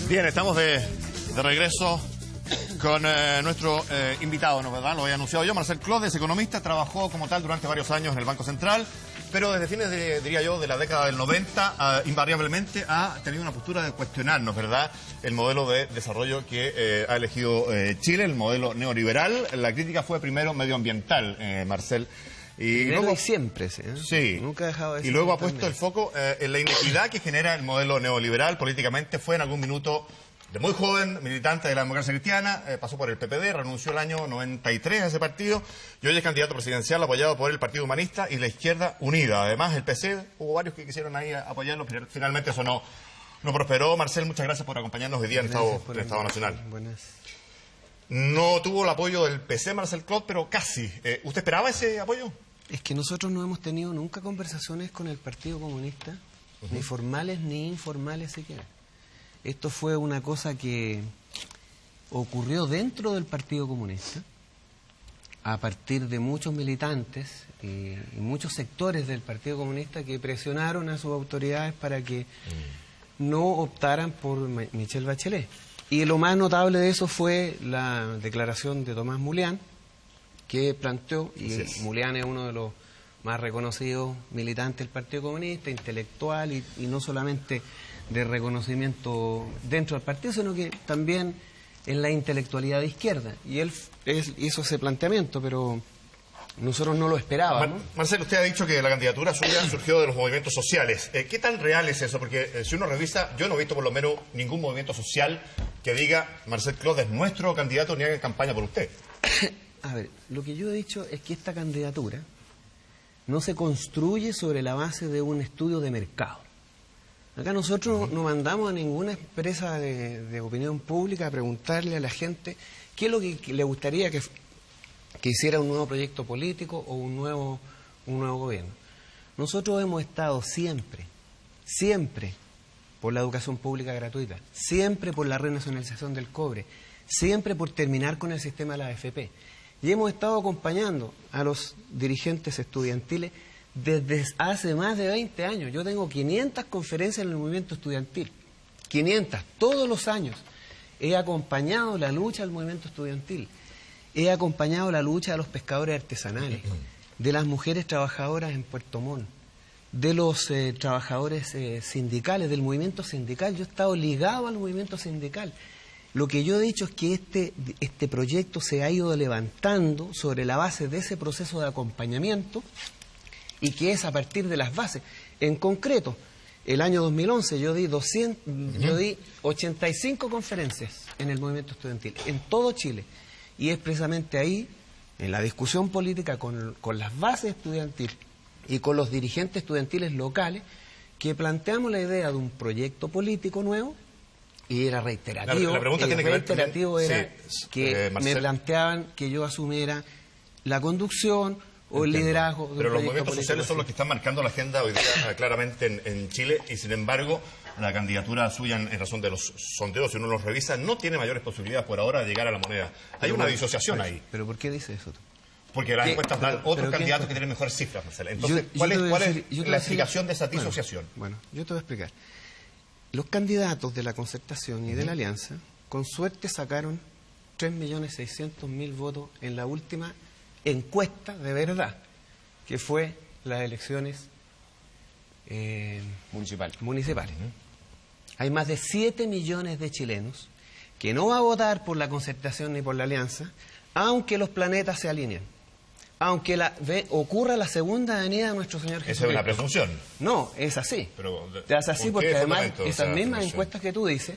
Bien, estamos de regreso con nuestro invitado, ¿no verdad? Lo he anunciado yo. Marcel Clos es economista, trabajó como tal durante varios años en el Banco Central, pero desde fines, diría yo, de la década del 90, invariablemente ha tenido una postura de cuestionarnos, ¿verdad?, el modelo de desarrollo que ha elegido Chile, el modelo neoliberal. La crítica fue primero medioambiental, Marcel. Y luego siempre, sí. Nunca ha dejado de ser. Y luego ha puesto el foco en la inequidad que genera el modelo neoliberal políticamente. Fue en algún minuto de muy joven, militante de la democracia cristiana, pasó por el PPD, renunció el año 93 a ese partido y hoy es candidato presidencial apoyado por el Partido Humanista y la Izquierda Unida. Además, el PC, hubo varios que quisieron ahí apoyarlo, pero finalmente eso no prosperó. Marcel, muchas gracias por acompañarnos hoy día en Estado Nacional. Buenas. No tuvo el apoyo del PC, Marcel Clos, pero casi. ¿Usted esperaba ese apoyo? Es que nosotros no hemos tenido nunca conversaciones con el Partido Comunista, ni formales ni informales siquiera. Esto fue una cosa que ocurrió dentro del Partido Comunista, a partir de muchos militantes y muchos sectores del Partido Comunista que presionaron a sus autoridades para que no optaran por Michelle Bachelet. Y lo más notable de eso fue la declaración de Tomás Mulián, que planteó, y Mulián es uno de los más reconocidos militantes del Partido Comunista, intelectual y no solamente de reconocimiento dentro del partido, sino que también en la intelectualidad de izquierda. Y él hizo ese planteamiento, pero nosotros no lo esperábamos. Marcel, usted ha dicho que la candidatura suya surgió de los movimientos sociales. ¿Qué tan real es eso? Porque si uno revisa, yo no he visto por lo menos ningún movimiento social que diga Marcel Clos es nuestro candidato ni haga campaña por usted. A ver, lo que yo he dicho es que esta candidatura no se construye sobre la base de un estudio de mercado. Acá nosotros no mandamos a ninguna empresa de opinión pública a preguntarle a la gente qué es lo que le gustaría que hiciera un nuevo proyecto político o un nuevo gobierno. Nosotros hemos estado siempre por la educación pública gratuita, siempre por la renacionalización del cobre, siempre por terminar con el sistema de la AFP. Y hemos estado acompañando a los dirigentes estudiantiles desde hace más de 20 años. Yo tengo 500 conferencias en el movimiento estudiantil. 500, todos los años. He acompañado la lucha del movimiento estudiantil. He acompañado la lucha de los pescadores artesanales, de las mujeres trabajadoras en Puerto Montt, de los trabajadores sindicales, del movimiento sindical. Yo he estado ligado al movimiento sindical. Lo que yo he dicho es que este proyecto se ha ido levantando sobre la base de ese proceso de acompañamiento y que es a partir de las bases. En concreto, el año 2011 yo di 85 conferencias en el movimiento estudiantil, en todo Chile. Y es precisamente ahí, en la discusión política con las bases estudiantiles y con los dirigentes estudiantiles locales, que planteamos la idea de un proyecto político nuevo. Y era reiterativo. La pregunta tiene que ver reiterativo era que me planteaban que yo asumiera la conducción o el liderazgo. Pero los movimientos sociales son los que están marcando la agenda hoy día claramente en Chile y sin embargo la candidatura suya en razón de los sondeos, si uno los revisa, no tiene mayores posibilidades por ahora de llegar a la moneda. Hay una disociación ahí. ¿Pero por qué dice eso tú? Porque las encuestas dan otros candidatos que tienen mejores cifras, Marcela. Entonces, ¿cuál es la explicación de esa disociación? Bueno, yo te voy a explicar. Los candidatos de la Concertación y de la Alianza, con suerte sacaron 3.600.000 votos en la última encuesta de verdad, que fue las elecciones municipales. Hay más de 7 millones de chilenos que no va a votar por la Concertación ni por la Alianza, aunque los planetas se alineen. Aunque ocurra la segunda venida de nuestro Señor Jesucristo. ¿Esa es una presunción? No, es así. Pero, es así porque además esas mismas encuestas que tú dices,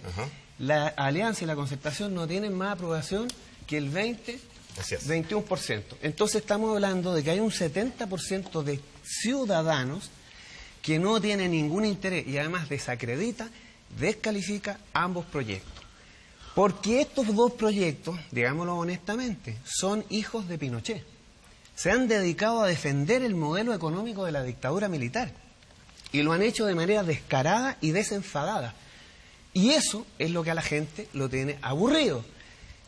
la Alianza y la Concertación no tienen más aprobación que el 21%. Entonces estamos hablando de que hay un 70% de ciudadanos que no tienen ningún interés y además descalifica ambos proyectos. Porque estos dos proyectos, digámoslo honestamente, son hijos de Pinochet. Se han dedicado a defender el modelo económico de la dictadura militar y lo han hecho de manera descarada y desenfadada. Y eso es lo que a la gente lo tiene aburrido.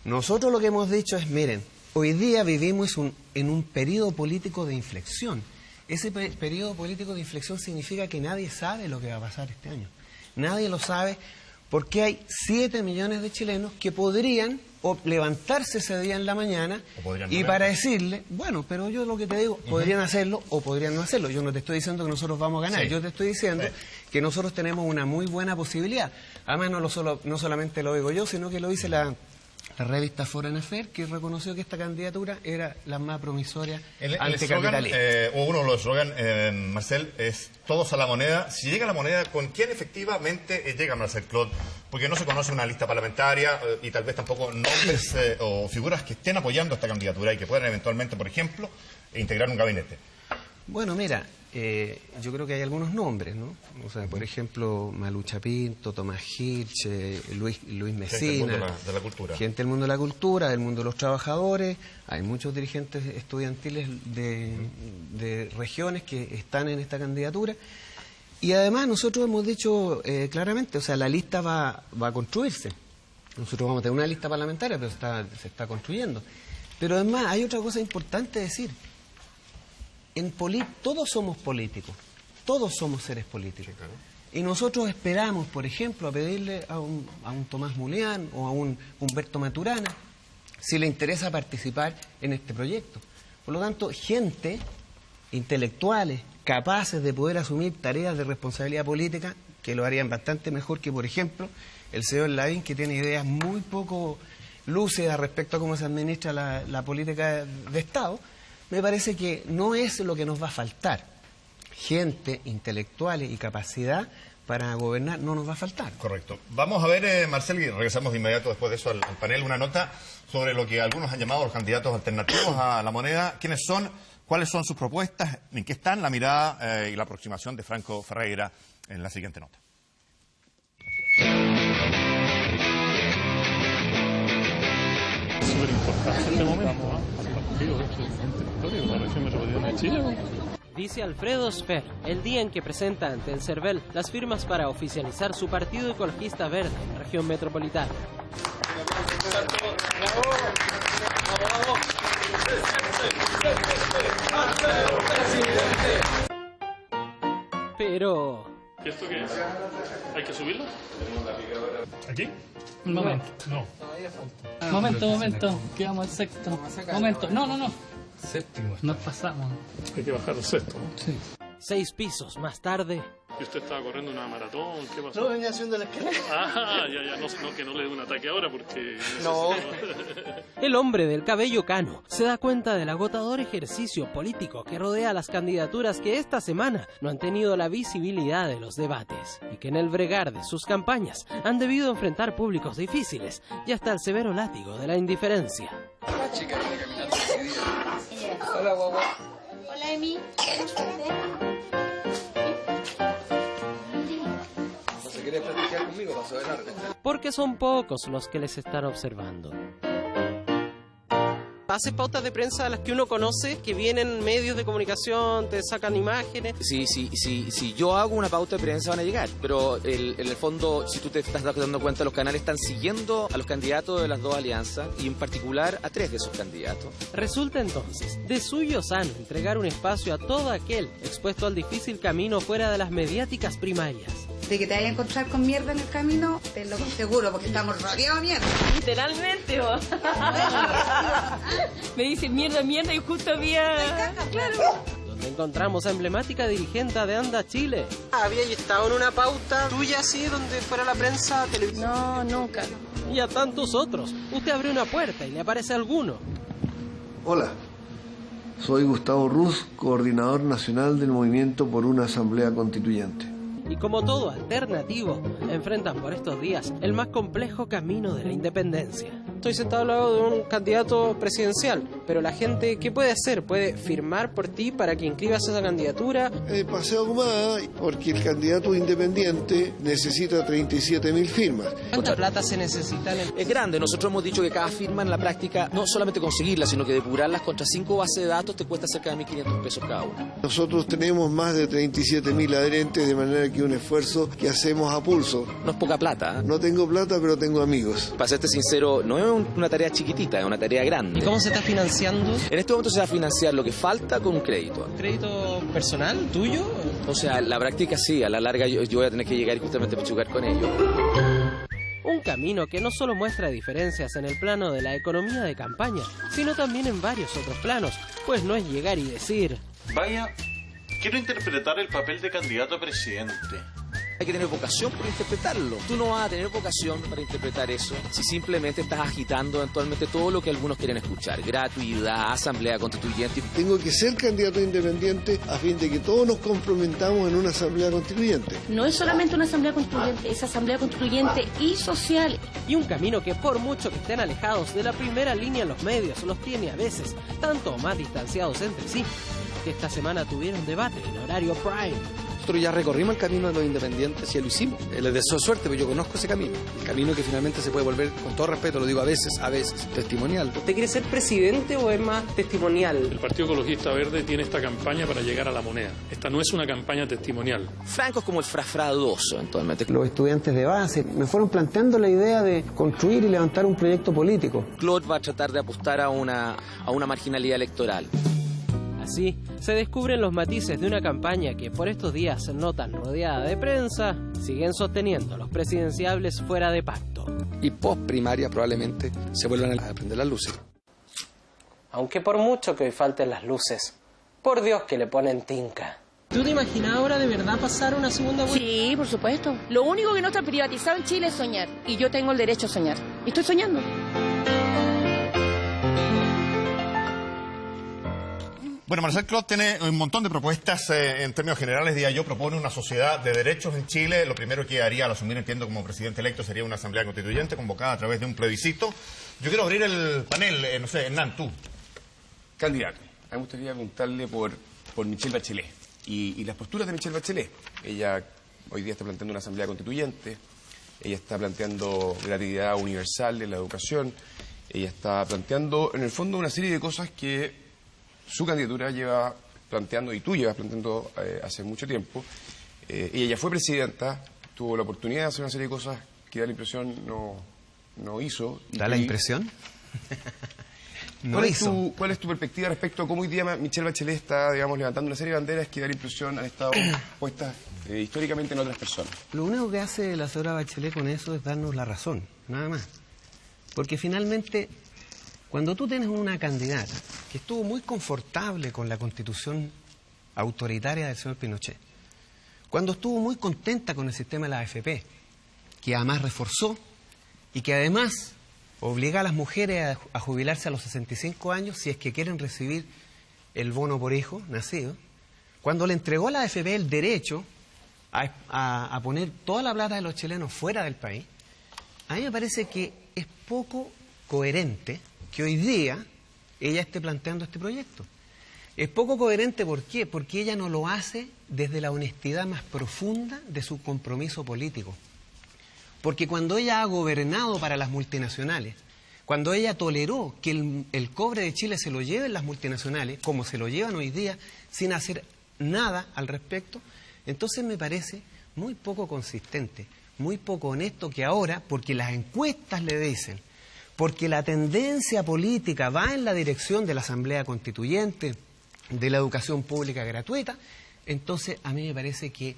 Nosotros lo que hemos dicho es, miren, hoy día vivimos en un periodo político de inflexión. Ese periodo político de inflexión significa que nadie sabe lo que va a pasar este año. Nadie lo sabe Porque hay 7 millones de chilenos que podrían levantarse ese día en la mañana y para decirle, bueno, pero yo lo que te digo, podrían hacerlo o podrían no hacerlo. Yo no te estoy diciendo que nosotros vamos a ganar, yo te estoy diciendo que nosotros tenemos una muy buena posibilidad. Además, no solamente lo digo yo, sino que lo dice la revista Foreign Affairs, que reconoció que esta candidatura era la más promisoria anticapitalista. O uno de los eslogans, Marcel, es todos a la moneda. Si llega la moneda, ¿con quién efectivamente llega Marcel Clot? Porque no se conoce una lista parlamentaria y tal vez tampoco nombres o figuras que estén apoyando esta candidatura y que puedan eventualmente, por ejemplo, integrar un gabinete. Bueno, mira, yo creo que hay algunos nombres, ¿no? O sea, por ejemplo, Malucha Pinto, Tomás Hirsch, Luis Mesina. Gente de la cultura. Gente del mundo de la cultura, del mundo de los trabajadores. Hay muchos dirigentes estudiantiles de regiones que están en esta candidatura. Y además nosotros hemos dicho claramente, o sea, la lista va a construirse. Nosotros vamos a tener una lista parlamentaria, pero se está construyendo. Pero además hay otra cosa importante decir. Todos somos políticos, todos somos seres políticos. Claro. Y nosotros esperamos, por ejemplo, a pedirle a un Tomás Muleán o a un Humberto Maturana si le interesa participar en este proyecto. Por lo tanto, gente, intelectuales, capaces de poder asumir tareas de responsabilidad política, que lo harían bastante mejor que, por ejemplo, el señor Lavín, que tiene ideas muy poco lúcidas respecto a cómo se administra la política de Estado. Me parece que no es lo que nos va a faltar. Gente, intelectuales y capacidad para gobernar no nos va a faltar. Correcto. Vamos a ver, Marcel, y regresamos de inmediato después de eso al panel, una nota sobre lo que algunos han llamado los candidatos alternativos a la moneda. ¿Quiénes son? ¿Cuáles son sus propuestas? ¿En qué están? La mirada y la aproximación de Franco Ferreira en la siguiente nota. Es súper importante este momento, ¿no? La región metropolitana de Chile. Dice Alfredo Sfer, el día en que presenta ante el CERVEL las firmas para oficializar su partido ecologista verde en la región metropolitana. Pero... ¿Y esto qué es? ¿Hay que subirlo? ¿Aquí? Un momento. No. Momento. Quedamos al sexto. Momento. No. Séptimo. Nos pasamos. Hay que bajar al sexto, ¿no? Sí. 6 pisos más tarde... ¿Y usted estaba corriendo una maratón? ¿Qué pasó? No, venía haciendo la escalera. Ya. No, que no le dé un ataque ahora porque... No. El hombre del cabello cano se da cuenta del agotador ejercicio político que rodea las candidaturas que esta semana no han tenido la visibilidad de los debates y que en el bregar de sus campañas han debido enfrentar públicos difíciles y hasta el severo látigo de la indiferencia. La chica viene caminando decidida. Hola, guagua. Hola, Emi. ¿Quieres platicar conmigo? Paso de largo. Porque son pocos los que les están observando. ¿Haces pautas de prensa a las que uno conoce, que vienen medios de comunicación, te sacan imágenes? Si yo hago una pauta de prensa van a llegar, pero en el fondo, si tú te estás dando cuenta, los canales están siguiendo a los candidatos de las dos alianzas y en particular a 3 de esos candidatos. Resulta entonces de suyo sano entregar un espacio a todo aquel expuesto al difícil camino fuera de las mediáticas primarias. De que te vayas a encontrar con mierda en el camino, te lo seguro, porque estamos rodeados de mierda. Literalmente, vos. Me dicen mierda y justo había... Claro. Donde encontramos a emblemática dirigente de Anda Chile. ¿Había estado en una pauta tuya así, donde fuera la prensa, televisión? No, nunca. Y a tantos otros. Usted abre una puerta y le aparece alguno. Hola, soy Gustavo Ruz, coordinador nacional del Movimiento por una Asamblea Constituyente. Y como todo alternativo, enfrentan por estos días el más complejo camino de la independencia. Estoy sentado al lado de un candidato presidencial, pero la gente, ¿qué puede hacer? ¿Puede firmar por ti para que inscribas esa candidatura? Paseo Ahumada, porque el candidato independiente necesita 37.000 firmas. ¿Cuánta plata se necesita? Es grande, nosotros hemos dicho que cada firma en la práctica, no solamente conseguirla, sino que depurarlas contra 5 bases de datos te cuesta cerca de 1.500 pesos cada una. Nosotros tenemos más de 37.000 adherentes, de manera que un esfuerzo que hacemos a pulso. No es poca plata, ¿eh? No tengo plata, pero tengo amigos. Para serte sincero, no es una tarea chiquitita, es una tarea grande. ¿Y cómo se está financiando? En este momento se va a financiar lo que falta con un crédito. ¿Un crédito personal, tuyo? O sea, la práctica sí, a la larga yo voy a tener que llegar y justamente a jugar con ellos. camino que no solo muestra diferencias en el plano de la economía de campaña, sino también en varios otros planos, pues no es llegar y decir: vaya, quiero interpretar el papel de candidato a presidente. Hay que tener vocación por interpretarlo. Tú no vas a tener vocación para interpretar eso si simplemente estás agitando eventualmente todo lo que algunos quieren escuchar. Gratuidad, asamblea constituyente. Tengo que ser candidato independiente a fin de que todos nos comprometamos en una asamblea constituyente. No es solamente una asamblea constituyente, es asamblea constituyente y social. Y un camino que, por mucho que estén alejados de la primera línea en los medios, los tiene a veces tanto o más distanciados entre sí, que esta semana tuvieron debate en horario prime. Nosotros ya recorrimos el camino de los independientes y ya lo hicimos. Les deseo suerte, pero yo conozco ese camino. El camino que finalmente se puede volver, con todo respeto, lo digo a veces, testimonial. ¿Usted quiere ser presidente o es más testimonial? El Partido Ecologista Verde tiene esta campaña para llegar a la moneda. Esta no es una campaña testimonial. Franco es como el frafradoso, eventualmente. Los estudiantes de base me fueron planteando la idea de construir y levantar un proyecto político. Claude va a tratar de apostar a una marginalidad electoral. Así, se descubren los matices de una campaña que por estos días no tan rodeada de prensa, siguen sosteniendo los presidenciables fuera de pacto. Y post primaria probablemente se vuelvan a prender las luces. Aunque por mucho que hoy falten las luces, por Dios que le ponen tinca. ¿Tú te imaginas ahora de verdad pasar una segunda vuelta? Sí, por supuesto. Lo único que no está privatizado en Chile es soñar. Y yo tengo el derecho a soñar. Y estoy soñando. Bueno, Marcel Clos tiene un montón de propuestas en términos generales. Diría yo, propone una sociedad de derechos en Chile. Lo primero que haría al asumir, entiendo, como presidente electo sería una asamblea constituyente convocada a través de un plebiscito. Yo quiero abrir el panel, no sé, Hernán, tú. Candidato. A mí me gustaría preguntarle por Michelle Bachelet y las posturas de Michelle Bachelet. Ella hoy día está planteando una asamblea constituyente, ella está planteando gratuidad universal en la educación, ella está planteando, en el fondo, una serie de cosas que su candidatura lleva planteando, y tú llevas planteando hace mucho tiempo. Ella ya fue presidenta, tuvo la oportunidad de hacer una serie de cosas que da la impresión no hizo. ¿Da la impresión? ¿Cuál es tu perspectiva respecto a cómo hoy día Michelle Bachelet está, digamos, levantando una serie de banderas que da la impresión han estado puestas históricamente en otras personas? Lo único que hace la señora Bachelet con eso es darnos la razón, nada más. Porque finalmente, cuando tú tienes una candidata que estuvo muy confortable con la constitución autoritaria del señor Pinochet, cuando estuvo muy contenta con el sistema de la AFP, que además reforzó y que además obliga a las mujeres a jubilarse a los 65 años si es que quieren recibir el bono por hijo nacido, cuando le entregó a la AFP el derecho a poner toda la plata de los chilenos fuera del país, a mí me parece que es poco coherente que hoy día ella esté planteando este proyecto. Es poco coherente, ¿por qué? Porque ella no lo hace desde la honestidad más profunda de su compromiso político. Porque cuando ella ha gobernado para las multinacionales, cuando ella toleró que el cobre de Chile se lo lleven las multinacionales, como se lo llevan hoy día, sin hacer nada al respecto, entonces me parece muy poco consistente, muy poco honesto que ahora, porque las encuestas le dicen, porque la tendencia política va en la dirección de la Asamblea Constituyente, de la educación pública gratuita, entonces a mí me parece que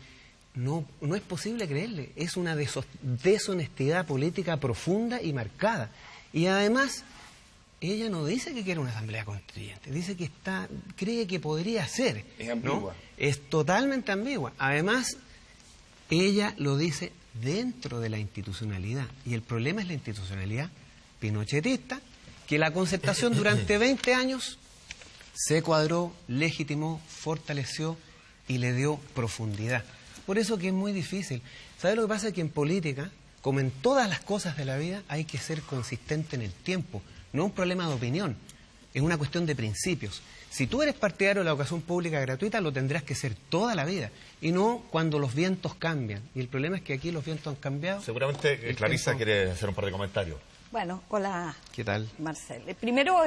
no es posible creerle. Es una deshonestidad política profunda y marcada. Y además, ella no dice que quiere una Asamblea Constituyente, dice que cree que podría ser. Es ambigua. ¿No? Es totalmente ambigua. Además, ella lo dice dentro de la institucionalidad. Y el problema es la institucionalidad pinochetista, que la concertación durante 20 años se cuadró, legitimó, fortaleció y le dio profundidad. Por eso que es muy difícil. ¿Sabes lo que pasa? Que en política, como en todas las cosas de la vida, hay que ser consistente en el tiempo. No es un problema de opinión, es una cuestión de principios. Si tú eres partidario de la educación pública gratuita, lo tendrás que ser toda la vida, y no cuando los vientos cambian. Y el problema es que aquí los vientos han cambiado. Seguramente Clarisa quiere hacer un par de comentarios. Bueno, hola. ¿Qué tal? Marcel. Primero,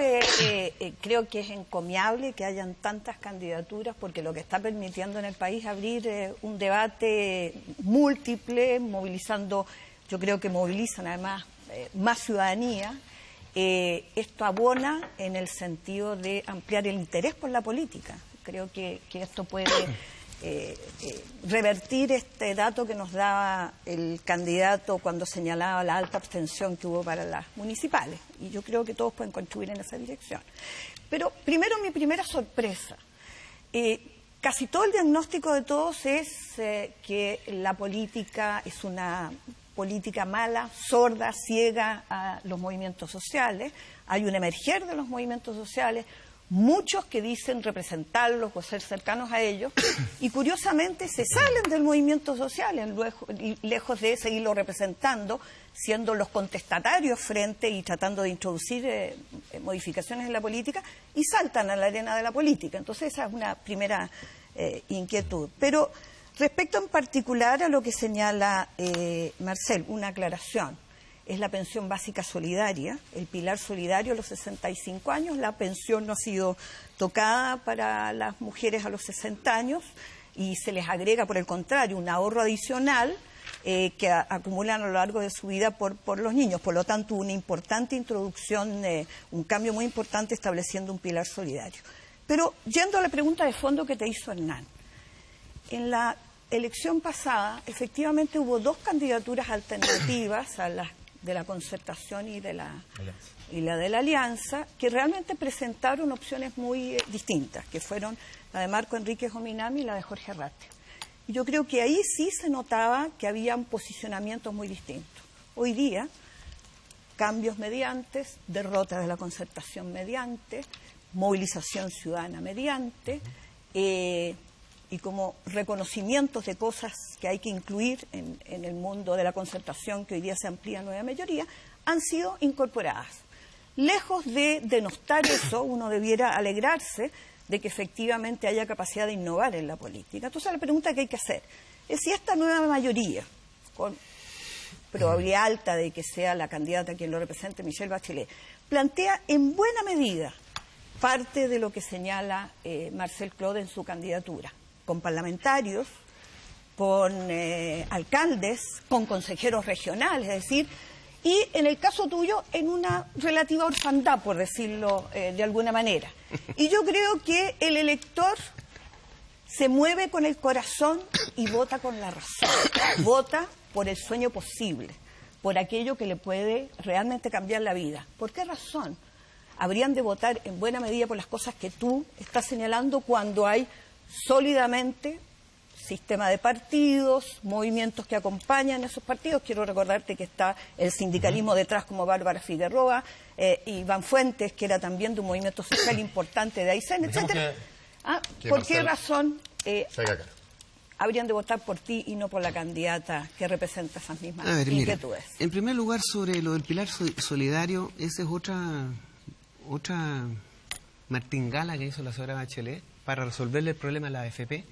creo que es encomiable que hayan tantas candidaturas, porque lo que está permitiendo en el país abrir un debate múltiple, movilizando, yo creo que movilizan además más ciudadanía. Esto abona en el sentido de ampliar el interés por la política. Creo que esto puede revertir este dato que nos daba el candidato cuando señalaba la alta abstención que hubo para las municipales. Y yo creo que todos pueden contribuir en esa dirección. Pero primero, mi primera sorpresa. Casi todo el diagnóstico de todos es que la política es una política mala, sorda, ciega a los movimientos sociales. Hay un emerger de los movimientos sociales, muchos que dicen representarlos o ser cercanos a ellos, y curiosamente se salen del movimiento social, lejos de seguirlo representando, siendo los contestatarios frente y tratando de introducir modificaciones en la política, y saltan a la arena de la política. Entonces esa es una primera inquietud. Pero respecto en particular a lo que señala Marcel, una aclaración. Es la pensión básica solidaria, el pilar solidario a los 65 años. La pensión no ha sido tocada para las mujeres a los 60 años y se les agrega, por el contrario, un ahorro adicional que acumulan a lo largo de su vida por los niños. Por lo tanto, una importante introducción, un cambio muy importante estableciendo un pilar solidario. Pero yendo a la pregunta de fondo que te hizo Hernán, en la elección pasada, efectivamente hubo dos candidaturas alternativas a las de la concertación y la de la alianza, que realmente presentaron opciones muy distintas, que fueron la de Marco Enríquez Ominami y la de Jorge Arrate. Y yo creo que ahí sí se notaba que habían posicionamientos muy distintos. Hoy día, cambios mediantes, derrotas de la concertación mediante, movilización ciudadana mediante, y como reconocimientos de cosas que hay que incluir en el mundo de la concertación, que hoy día se amplía a nueva mayoría, han sido incorporadas. Lejos de denostar eso, uno debiera alegrarse de que efectivamente haya capacidad de innovar en la política. Entonces la pregunta que hay que hacer es si esta nueva mayoría, con probabilidad alta de que sea la candidata quien lo represente, Michelle Bachelet, plantea en buena medida parte de lo que señala Marcel Claude en su candidatura, con parlamentarios, con alcaldes, con consejeros regionales, es decir, y en el caso tuyo, en una relativa orfandad, por decirlo de alguna manera. Y yo creo que el elector se mueve con el corazón y vota con la razón. Vota por el sueño posible, por aquello que le puede realmente cambiar la vida. ¿Por qué razón habrían de votar en buena medida por las cosas que tú estás señalando cuando hay sólidamente sistema de partidos, movimientos que acompañan esos partidos? Quiero recordarte que está el sindicalismo detrás, como Bárbara Figueroa, Iván Fuentes, que era también de un movimiento social importante de Aysén, etcétera. ¿Por qué razón habrían de votar por ti y no por la candidata que representa esas mismas inquietudes? En primer lugar, sobre lo del pilar solidario, esa es otra martingala que hizo la señora Bachelet para resolverle el problema a la AFP,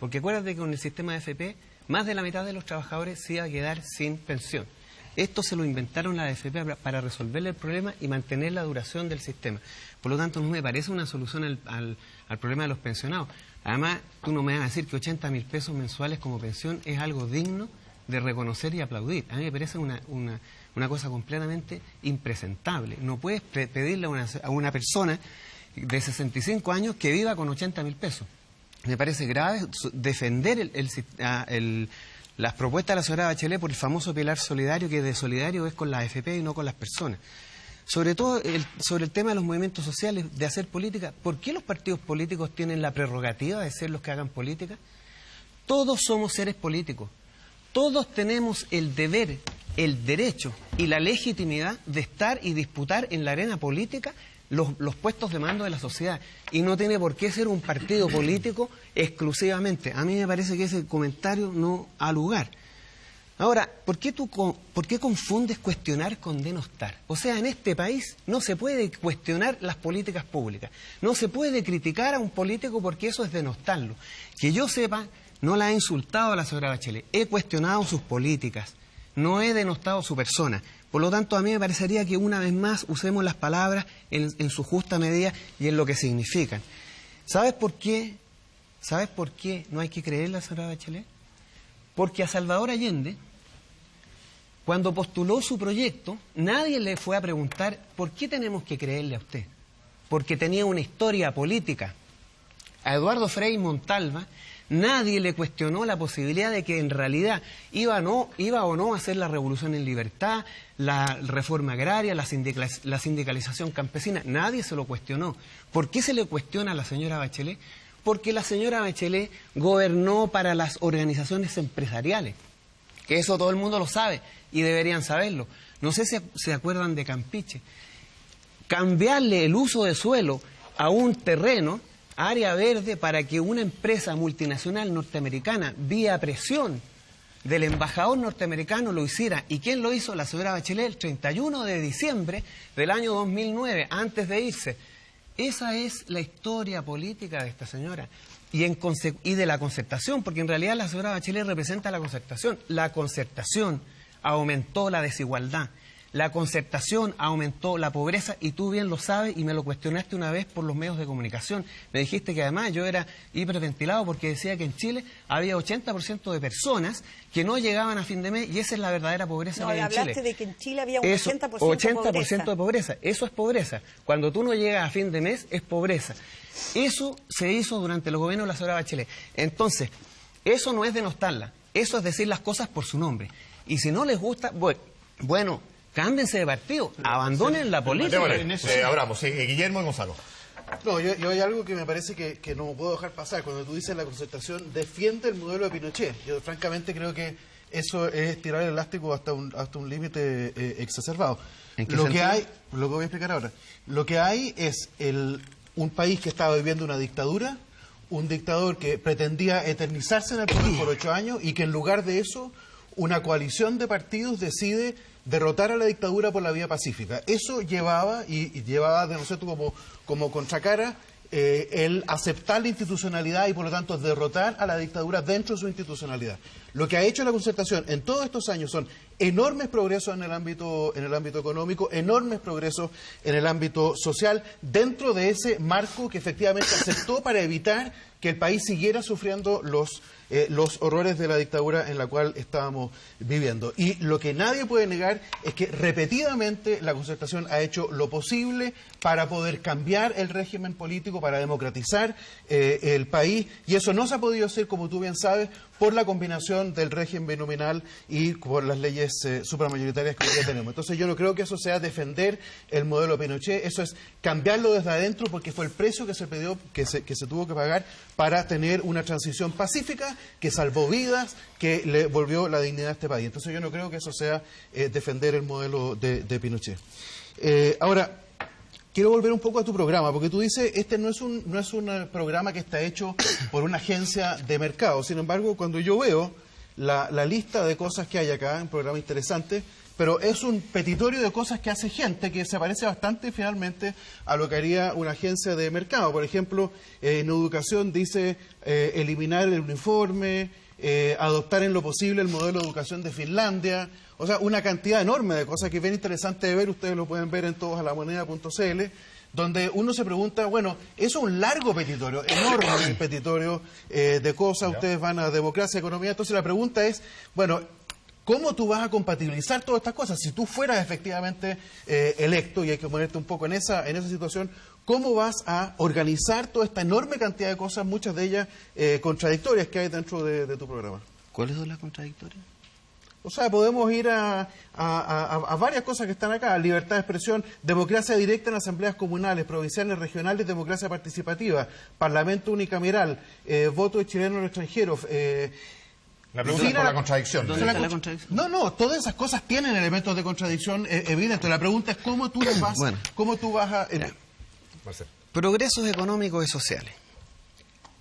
porque acuérdate que con el sistema de AFP más de la mitad de los trabajadores se iba a quedar sin pensión. Esto se lo inventaron la AFP para resolverle el problema y mantener la duración del sistema. Por lo tanto, no me parece una solución al problema de los pensionados. Además, tú no me vas a decir que 80.000 pesos mensuales como pensión es algo digno de reconocer y aplaudir. A mí me parece una cosa completamente impresentable. No puedes pedirle a una persona de 65 años que viva con 80.000 pesos. Me parece grave defender las propuestas de la señora Bachelet por el famoso pilar solidario, que de solidario es con la AFP y no con las personas. Sobre todo sobre el tema de los movimientos sociales, de hacer política. ¿Por qué los partidos políticos tienen la prerrogativa de ser los que hagan política? Todos somos seres políticos. Todos tenemos el deber, el derecho y la legitimidad de estar y disputar en la arena política los puestos de mando de la sociedad, y no tiene por qué ser un partido político exclusivamente. A mí me parece que ese comentario no ha lugar. Ahora, ¿por qué confundes cuestionar con denostar? O sea, en este país no se puede cuestionar las políticas públicas, no se puede criticar a un político porque eso es denostarlo. Que yo sepa, no la he insultado a la señora Bachelet, he cuestionado sus políticas, no he denostado su persona. Por lo tanto, a mí me parecería que una vez más usemos las palabras en su justa medida y en lo que significan. ¿Sabes por qué? ¿Sabes por qué no hay que creerle a la señora Bachelet? Porque a Salvador Allende, cuando postuló su proyecto, nadie le fue a preguntar ¿por qué tenemos que creerle a usted? Porque tenía una historia política. A Eduardo Frei Montalva Nadie le cuestionó la posibilidad de que en realidad iba o no a hacer la revolución en libertad, la reforma agraria, la sindicalización campesina. Nadie se lo cuestionó. ¿Por qué se le cuestiona a la señora Bachelet? Porque la señora Bachelet gobernó para las organizaciones empresariales. Que eso todo el mundo lo sabe y deberían saberlo. No sé si se acuerdan de Campeche. Cambiarle el uso de suelo a un terreno, área verde, para que una empresa multinacional norteamericana, vía presión del embajador norteamericano, lo hiciera. ¿Y quién lo hizo? La señora Bachelet, el 31 de diciembre del año 2009, antes de irse. Esa es la historia política de esta señora. Y de la concertación, porque en realidad la señora Bachelet representa la concertación. La concertación aumentó la desigualdad. La concertación aumentó la pobreza, y tú bien lo sabes, y me lo cuestionaste una vez por los medios de comunicación. Me dijiste que además yo era hiperventilado porque decía que en Chile había 80% de personas que no llegaban a fin de mes, y esa es la verdadera pobreza que hay en Chile. Hablaste de que en Chile había un 80% de pobreza. Eso es pobreza. Cuando tú no llegas a fin de mes, es pobreza. Eso se hizo durante los gobiernos de la señora Bachelet. Entonces, eso no es denostarla, eso es decir las cosas por su nombre. Y si no les gusta, bueno, cámbiense de partido, abandonen la política. Abramos, Guillermo y Gonzalo. No, yo hay algo que me parece que no puedo dejar pasar. Cuando tú dices la concertación defiende el modelo de Pinochet, yo francamente creo que eso es tirar el elástico hasta un límite exacerbado. ¿En qué lo sentido? que hay, lo que voy a explicar ahora, lo que hay es un país que estaba viviendo una dictadura, un dictador que pretendía eternizarse en el poder por 8 años, y que en lugar de eso, una coalición de partidos decide derrotar a la dictadura por la vía pacífica. Eso llevaba, y llevaba de nosotros como contracara, el aceptar la institucionalidad y por lo tanto derrotar a la dictadura dentro de su institucionalidad. Lo que ha hecho la concertación en todos estos años son enormes progresos en el ámbito económico, enormes progresos en el ámbito social, dentro de ese marco que efectivamente aceptó para evitar que el país siguiera sufriendo los horrores de la dictadura en la cual estábamos viviendo. Y lo que nadie puede negar es que repetidamente la concertación ha hecho lo posible para poder cambiar el régimen político, para democratizar el país, y eso no se ha podido hacer, como tú bien sabes, por la combinación del régimen binominal y por las leyes supramayoritarias que hoy día tenemos. Entonces yo no creo que eso sea defender el modelo Pinochet, eso es cambiarlo desde adentro, porque fue el precio que se tuvo que pagar para tener una transición pacífica que salvó vidas, que le volvió la dignidad a este país. Entonces yo no creo que eso sea defender el modelo de Pinochet. Ahora, quiero volver un poco a tu programa, porque tú dices, este no es un programa que está hecho por una agencia de mercado. Sin embargo, cuando yo veo la lista de cosas que hay acá, un programa interesante, pero es un petitorio de cosas que hace gente que se parece bastante finalmente a lo que haría una agencia de mercado. Por ejemplo, en educación dice eliminar el uniforme, adoptar en lo posible el modelo de educación de Finlandia. O sea, una cantidad enorme de cosas que es bien interesante de ver. Ustedes lo pueden ver en todoslamoneda.cl, donde uno se pregunta, bueno, eso es un largo petitorio, enorme petitorio de cosas. Ustedes van a democracia, economía. Entonces la pregunta es, bueno, ¿cómo tú vas a compatibilizar todas estas cosas? Si tú fueras efectivamente electo, y hay que ponerte un poco en esa situación, ¿cómo vas a organizar toda esta enorme cantidad de cosas, muchas de ellas contradictorias, que hay dentro de tu programa? ¿Cuáles son las contradictorias? O sea, podemos ir a varias cosas que están acá: libertad de expresión, democracia directa en asambleas comunales, provinciales, regionales, democracia participativa, parlamento unicameral, voto de chilenos en el extranjero. La pregunta es por la contradicción. ¿Dónde está la contradicción? No, todas esas cosas tienen elementos de contradicción evidentes. La pregunta es cómo tú vas a... Progresos económicos y sociales.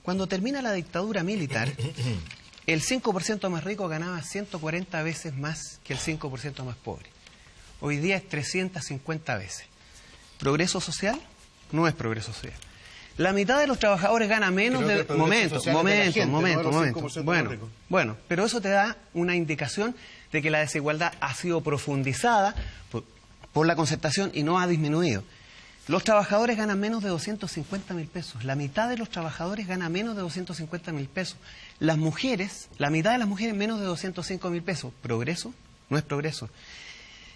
Cuando termina la dictadura militar, el 5% más rico ganaba 140 veces más que el 5% más pobre. Hoy día es 350 veces. ¿Progreso social? No es progreso social. La mitad de los trabajadores gana menos de... Momento. Bueno, pero eso te da una indicación de que la desigualdad ha sido profundizada por la concertación y no ha disminuido. Los trabajadores ganan menos de 250.000 pesos. La mitad de los trabajadores gana menos de 250.000 pesos. Las mujeres, la mitad de las mujeres menos de 205.000 pesos. ¿Progreso? No es progreso.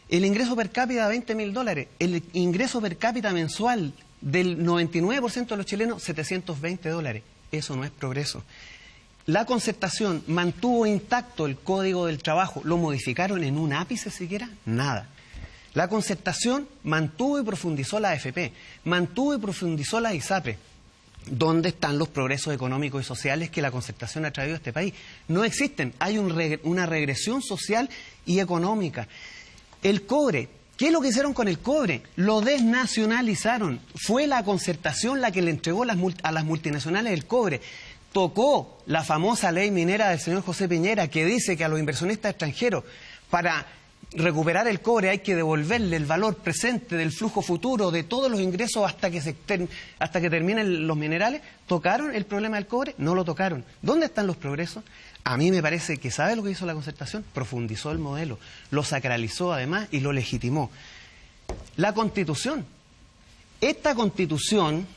El ingreso per cápita de $20.000. El ingreso per cápita mensual del 99% de los chilenos, $720. Eso no es progreso. La Concertación mantuvo intacto el Código del Trabajo. ¿Lo modificaron en un ápice siquiera? Nada. La Concertación mantuvo y profundizó la AFP, mantuvo y profundizó la ISAPRE. ¿Dónde están los progresos económicos y sociales que la Concertación ha traído a este país? No existen. Hay una regresión social y económica. El cobre. ¿Qué es lo que hicieron con el cobre? Lo desnacionalizaron. Fue la Concertación la que le entregó a las multinacionales el cobre. Tocó la famosa ley minera del señor José Piñera, que dice que a los inversionistas extranjeros, para recuperar el cobre hay que devolverle el valor presente del flujo futuro de todos los ingresos hasta que terminen los minerales. ¿Tocaron el problema del cobre? No lo tocaron. ¿Dónde están los progresos? A mí me parece que, ¿sabe lo que hizo la Concertación? Profundizó el modelo, lo sacralizó además y lo legitimó. La Constitución. Esta Constitución,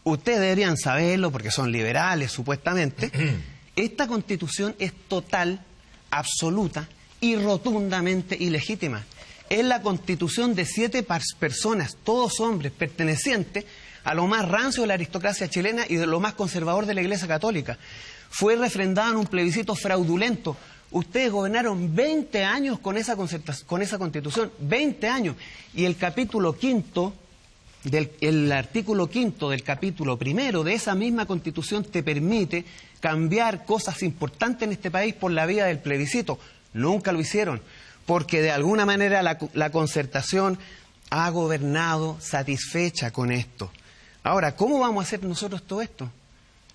ustedes deberían saberlo porque son liberales supuestamente, esta Constitución es total, absoluta y rotundamente ilegítima. Es la Constitución de 7 personas, todos hombres, pertenecientes a lo más rancio de la aristocracia chilena y de lo más conservador de la Iglesia Católica. Fue refrendada en un plebiscito fraudulento. Ustedes gobernaron 20 años con esa Constitución, 20 años. Y el capítulo quinto, el artículo quinto del capítulo primero de esa misma Constitución te permite cambiar cosas importantes en este país por la vía del plebiscito. Nunca lo hicieron, porque de alguna manera la Concertación ha gobernado satisfecha con esto. Ahora, ¿cómo vamos a hacer nosotros todo esto?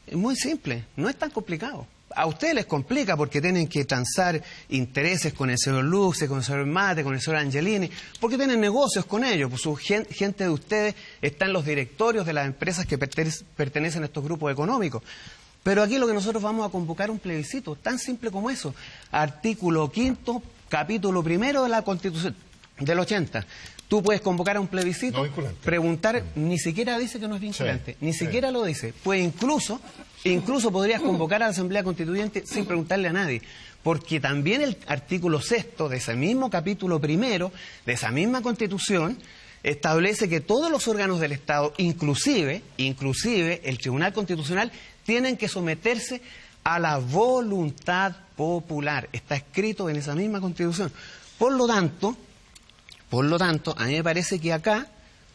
Es muy simple, no es tan complicado. A ustedes les complica porque tienen que transar intereses con el señor Luce, con el señor Mate, con el señor Angelini, porque tienen negocios con ellos. Pues su gente de ustedes está en los directorios de las empresas que pertenecen a estos grupos económicos. Pero aquí lo que nosotros vamos a convocar un plebiscito, tan simple como eso. Artículo 5º, capítulo 1 de la Constitución del 80. Tú puedes convocar a un plebiscito, preguntar, ni siquiera dice que no es vinculante, ni siquiera lo dice. Pues incluso podrías convocar a la Asamblea Constituyente sin preguntarle a nadie, porque también el artículo 6º de ese mismo capítulo 1 de esa misma Constitución establece que todos los órganos del Estado, inclusive el Tribunal Constitucional, tienen que someterse a la voluntad popular. Está escrito en esa misma Constitución. Por lo tanto, a mí me parece que acá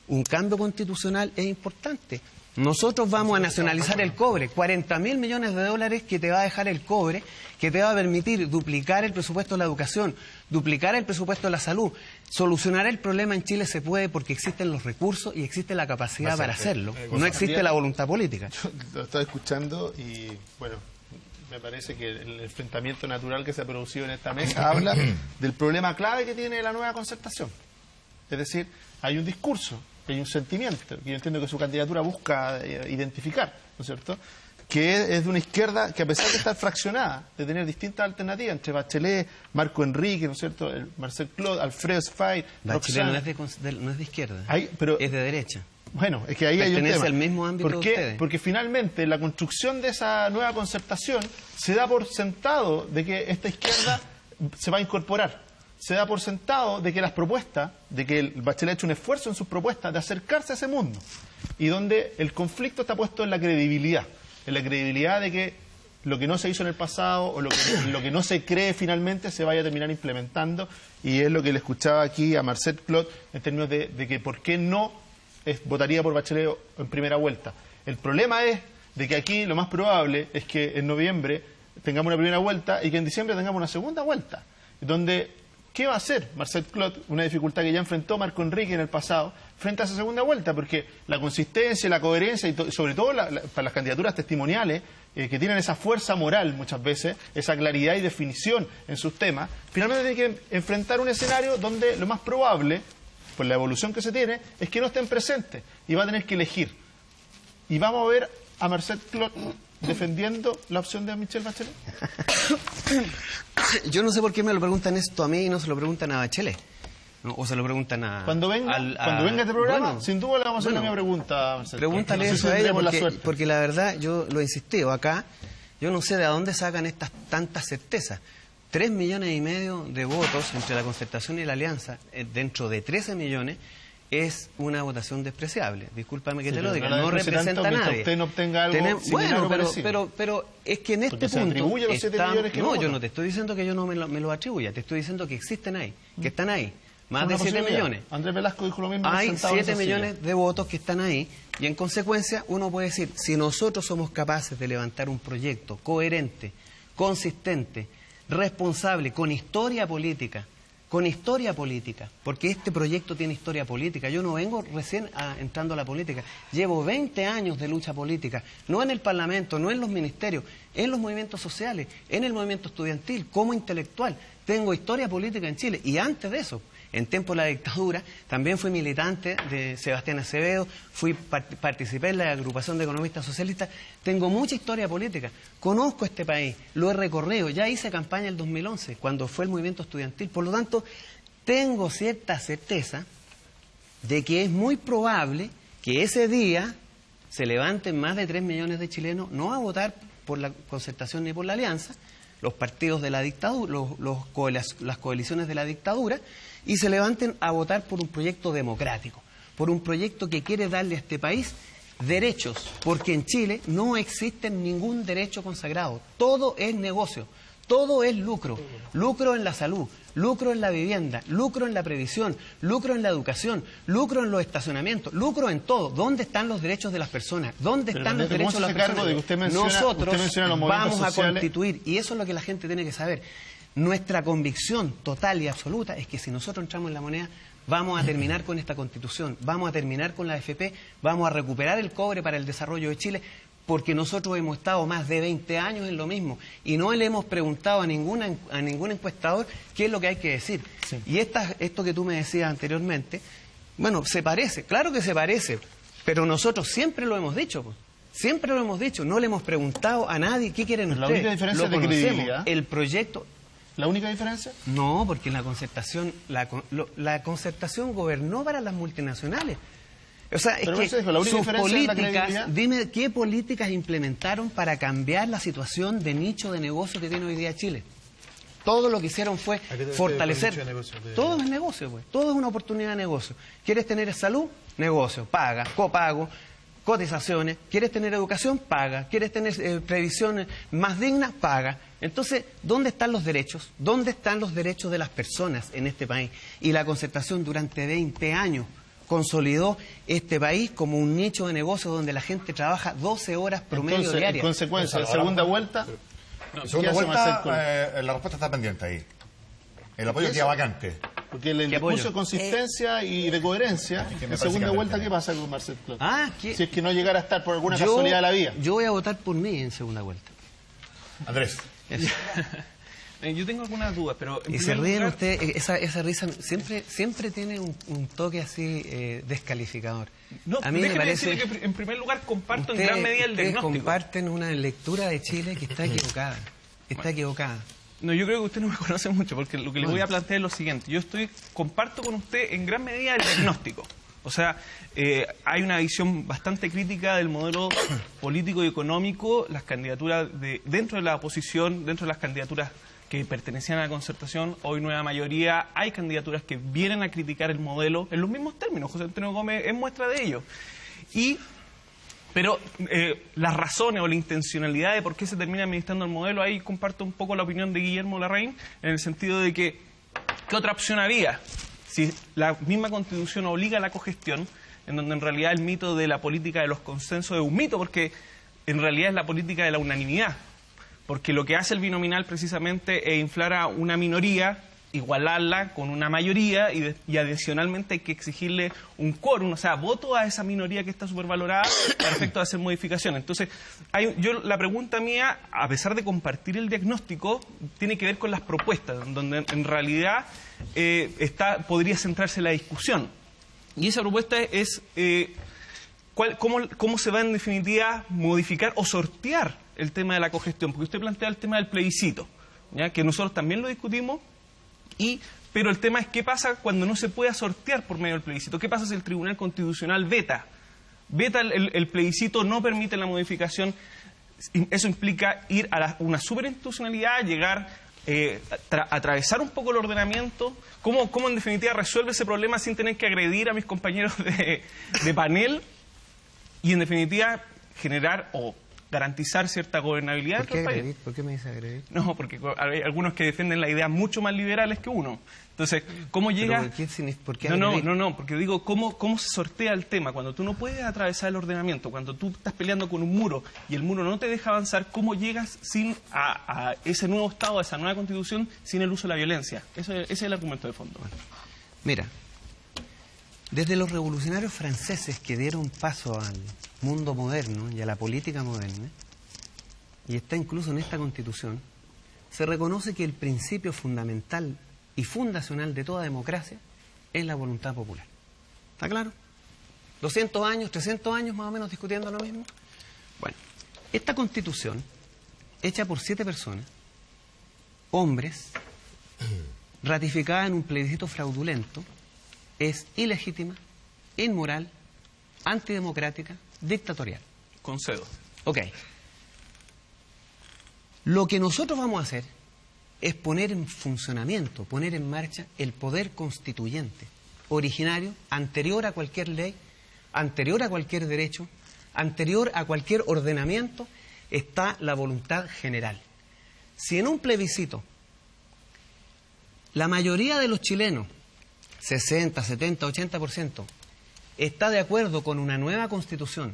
un cambio constitucional es importante. Nosotros vamos a nacionalizar el cobre, 40.000 millones de dólares que te va a dejar el cobre, que te va a permitir duplicar el presupuesto de la educación, duplicar el presupuesto de la salud. Solucionar el problema en Chile se puede porque existen los recursos y existe la capacidad para hacerlo. No existe la voluntad política. Yo lo estaba escuchando y, bueno, me parece que el enfrentamiento natural que se ha producido en esta mesa habla del problema clave que tiene la nueva Concertación. Es decir, hay un discurso, hay un sentimiento, que yo entiendo que su candidatura busca identificar, ¿no es cierto?, que es de una izquierda que, a pesar de estar fraccionada, de tener distintas alternativas entre Bachelet, Marco Enrique, ¿no es cierto?, Marcel Clod, Alfredo Sfay, Bachelet no es de izquierda, es de derecha. Bueno, es que ahí hay un tema. Al mismo ámbito ¿Por qué? de ustedes. Porque finalmente la construcción de esa nueva Concertación se da por sentado de que esta izquierda se va a incorporar. Se da por sentado de que las propuestas, de que el Bachelet ha hecho un esfuerzo en sus propuestas de acercarse a ese mundo. Y donde el conflicto está puesto en la credibilidad de que lo que no se hizo en el pasado o lo que no se cree finalmente se vaya a terminar implementando. Y es lo que le escuchaba aquí a Marcel Clod en términos de que por qué no votaría por Bachelet en primera vuelta. El problema es de que aquí lo más probable es que en noviembre tengamos una primera vuelta y que en diciembre tengamos una segunda vuelta, donde ¿qué va a hacer Marcel Clod? Una dificultad que ya enfrentó Marco Enrique en el pasado frente a esa segunda vuelta, porque la consistencia, la coherencia y sobre todo para las candidaturas testimoniales que tienen esa fuerza moral muchas veces, esa claridad y definición en sus temas, finalmente tiene que enfrentar un escenario donde lo más probable, por la evolución que se tiene, es que no estén presentes y va a tener que elegir. Y vamos a ver a Marcel Clod defendiendo la opción de Michelle Bachelet. Yo no sé por qué me lo preguntan esto a mí y no se lo preguntan a Bachelet, ¿no? O se lo preguntan a... Cuando venga este programa, sin duda le vamos a hacer la misma pregunta, Marcel. Pregúntale eso a ella porque la verdad, yo lo he insistido acá, yo no sé de dónde sacan estas tantas certezas. 3,5 millones de votos entre la Concertación y la Alianza, dentro de 13 millones, es una votación despreciable. Discúlpame que Sí, te lo pero diga, no la no desprecia representa tanto a mientras nadie. usted no obtenga algo similar o parecido. pero es que en este Porque se punto atribuye los 7 millones que no, votan. yo no te estoy diciendo que yo no me lo atribuya, te estoy diciendo que existen ahí, que están ahí, más de 7 millones. Andrés Velasco dijo lo mismo. Hay sentado en 7 esa silla. millones de votos que están ahí y en consecuencia uno puede decir, si nosotros somos capaces de levantar un proyecto coherente, consistente, responsable, con historia política, porque este proyecto tiene historia política. Yo no vengo recién entrando a la política, llevo 20 años de lucha política, no en el Parlamento, no en los ministerios, en los movimientos sociales, en el movimiento estudiantil, como intelectual. Tengo historia política en Chile y antes de eso, en tiempo de la dictadura, también fui militante de Sebastián Acevedo, participé en la agrupación de economistas socialistas, tengo mucha historia política, conozco este país, lo he recorrido, ya hice campaña en el 2011, cuando fue el movimiento estudiantil, por lo tanto, tengo cierta certeza de que es muy probable que ese día se levanten más de 3 millones de chilenos, no a votar por la concertación ni por la alianza, los partidos de la dictadura, las coaliciones de la dictadura, y se levanten a votar por un proyecto democrático, por un proyecto que quiere darle a este país derechos, porque en Chile no existe ningún derecho consagrado, todo es negocio, todo es lucro, lucro en la salud, lucro en la vivienda, lucro en la previsión, lucro en la educación, lucro en los estacionamientos, lucro en todo. ¿Dónde están los derechos de las personas? ¿Dónde están los derechos de las personas? Nosotros vamos a constituir, y eso es lo que la gente tiene que saber. Nuestra convicción total y absoluta es que si nosotros entramos en la moneda, vamos a terminar con esta Constitución, vamos a terminar con la AFP, vamos a recuperar el cobre para el desarrollo de Chile, porque nosotros hemos estado más de 20 años en lo mismo y no le hemos preguntado a ningún encuestador qué es lo que hay que decir. Sí. Y esto que tú me decías anteriormente, bueno, se parece, claro que se parece, pero nosotros siempre lo hemos dicho, pues. Siempre lo hemos dicho, no le hemos preguntado a nadie qué quieren ustedes. ¿La única diferencia lo de credibilidad? El proyecto... ¿La única diferencia? No, porque la concertación gobernó para las multinacionales. O sea, es que sus políticas, dime qué políticas implementaron para cambiar la situación de nicho de negocio que tiene hoy día Chile. Todo lo que hicieron fue fortalecer. Todo es negocio, pues. Todo es una oportunidad de negocio. ¿Quieres tener salud? Negocio. Paga, copago, cotizaciones. ¿Quieres tener educación? Paga. ¿Quieres tener previsión más digna? Paga. Entonces, ¿dónde están los derechos? ¿Dónde están los derechos de las personas en este país? Y la concertación durante 20 años consolidó este país como un nicho de negocio donde la gente trabaja 12 horas promedio diarias. En consecuencia, en segunda vuelta... Segunda vuelta, la respuesta está pendiente ahí. El apoyo queda vacante. Porque el discurso de consistencia y de coherencia, en segunda vuelta, ¿qué pasa con Marcel Clot? Si es que no llegara a estar por alguna casualidad de la vía. Yo voy a votar por mí en segunda vuelta. Andrés. Yo tengo algunas dudas, pero... Y se ríen ustedes, esa risa siempre tiene un toque así descalificador. No, a mí me parece que en primer lugar comparto en gran medida el diagnóstico. Comparten una lectura de Chile que está equivocada. Está equivocada. No, yo creo que usted no me conoce mucho, porque lo que le voy a plantear es lo siguiente. Comparto con usted en gran medida el diagnóstico. O sea, hay una visión bastante crítica del modelo político y económico, las candidaturas dentro de la oposición, dentro de las candidaturas que pertenecían a la concertación, hoy nueva mayoría, hay candidaturas que vienen a criticar el modelo en los mismos términos. José Antonio Gómez es muestra de ello. Pero las razones o la intencionalidad de por qué se termina administrando el modelo, ahí comparto un poco la opinión de Guillermo Larraín, en el sentido de que, ¿qué otra opción había? Si la misma Constitución obliga a la cogestión, en donde en realidad el mito de la política de los consensos es un mito, porque en realidad es la política de la unanimidad. Porque lo que hace el binominal precisamente es inflar a una minoría, igualarla con una mayoría y adicionalmente hay que exigirle un quórum, o sea, voto a esa minoría que está supervalorada para efecto de hacer modificaciones. Entonces, la pregunta mía, a pesar de compartir el diagnóstico, tiene que ver con las propuestas, donde en realidad podría centrarse la discusión. Y esa propuesta es cómo se va en definitiva modificar o sortear el tema de la cogestión, porque usted plantea el tema del plebiscito, ¿ya? Que nosotros también lo discutimos, pero el tema es qué pasa cuando no se pueda sortear por medio del plebiscito. ¿Qué pasa si el Tribunal Constitucional veta el plebiscito, no permite la modificación? Eso implica ir a una superinstitucionalidad, llegar atravesar un poco el ordenamiento, cómo en definitiva resuelve ese problema sin tener que agredir a mis compañeros de panel y en definitiva generar o garantizar cierta gobernabilidad ¿Por qué del país. agredir? ¿Por qué me dice agredir? No, porque hay algunos que defienden las ideas mucho más liberales que uno. Entonces, ¿cómo llega...? ¿Por qué No, porque digo, ¿cómo se sortea el tema? Cuando tú no puedes atravesar el ordenamiento, cuando tú estás peleando con un muro y el muro no te deja avanzar, ¿cómo llegas a ese nuevo Estado, a esa nueva Constitución, sin el uso de la violencia? Ese es el argumento de fondo. Mira, desde los revolucionarios franceses que dieron paso al mundo moderno y a la política moderna, y está incluso en esta Constitución, se reconoce que el principio fundamental y fundacional de toda democracia es la voluntad popular. ¿Está claro? 200 años, 300 años más o menos discutiendo lo mismo. Bueno, esta Constitución, hecha por 7 personas, hombres, ratificada en un plebiscito fraudulento, es ilegítima, inmoral, antidemocrática, dictatorial. Concedo. Ok. Lo que nosotros vamos a hacer es poner en funcionamiento, poner en marcha el poder constituyente, originario, anterior a cualquier ley, anterior a cualquier derecho, anterior a cualquier ordenamiento, está la voluntad general. Si en un plebiscito la mayoría de los chilenos, 60, 70, 80%, está de acuerdo con una nueva constitución